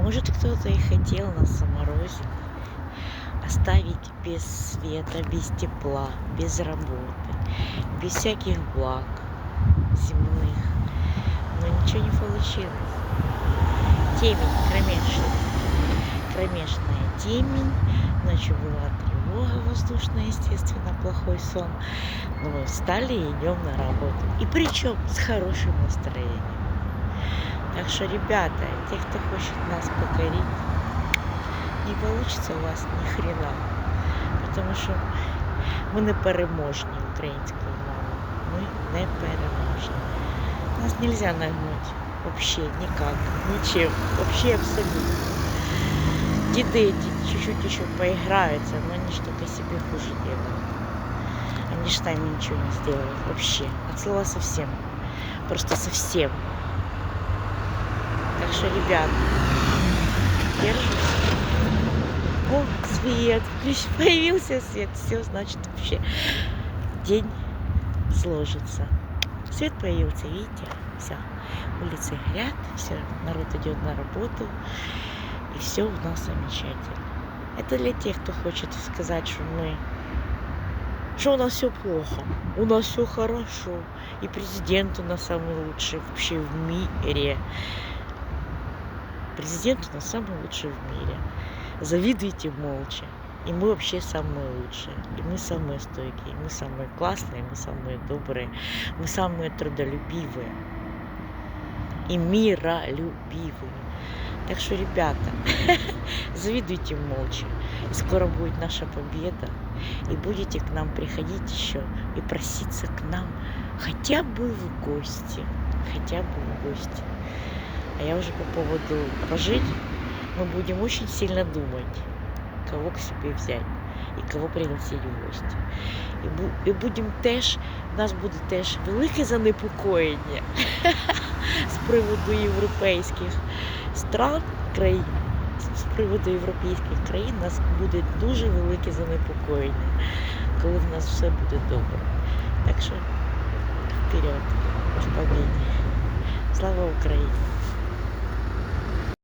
Может, кто-то и хотел нас заморозить, оставить без света, без тепла, без работы, без всяких благ земных. Но ничего не получилось. Темень кромешная темень. Ночью была тревога воздушная, естественно, плохой сон. Но мы встали и идем на работу. И причем с хорошим настроением. Так что, ребята, те, кто хочет нас покорить, не получится у вас ни хрена. Потому що ми не переможні українською мовою. Ми не переможні. Нас нельзя нагнуть. Вообще никак. Ничем. Вообще абсолютно. Деды эти чуть-чуть еще поиграются, но они ж только себе хуже делают. Они ж сами ничего не сделают. Вообще. От слова совсем. Просто совсем. Так что, ребят, держимся. О, свет. Появился свет. Все, значит, вообще день сложится. Свет появился, видите? Все. Улицы горят, все, народ идет на работу. И все у нас замечательно. Это для тех, кто хочет сказать, что у нас все плохо. У нас все хорошо. И президент у нас самый лучший вообще в мире. Президент у нас самый лучший в мире. Завидуйте молча. И мы вообще самые лучшие. И мы самые стойкие. Мы самые классные. Мы самые добрые. Мы самые трудолюбивые. И миролюбивые. Так что, ребята, завидуйте молча. И скоро будет наша победа. И будете к нам приходить еще и проситься к нам хотя бы в гости. Хотя бы в гости. А я уже по поводу пожить, мы будем очень сильно думать, кого к себе взять і кого пригласити в гості. І будемо теж, у нас буде теж велике занепокоєння з приводу європейських стран, країн. З приводу європейських країн у нас буде дуже велике занепокоєння, коли в нас все буде добре. Так що вперед, в побіді. Слава Україні!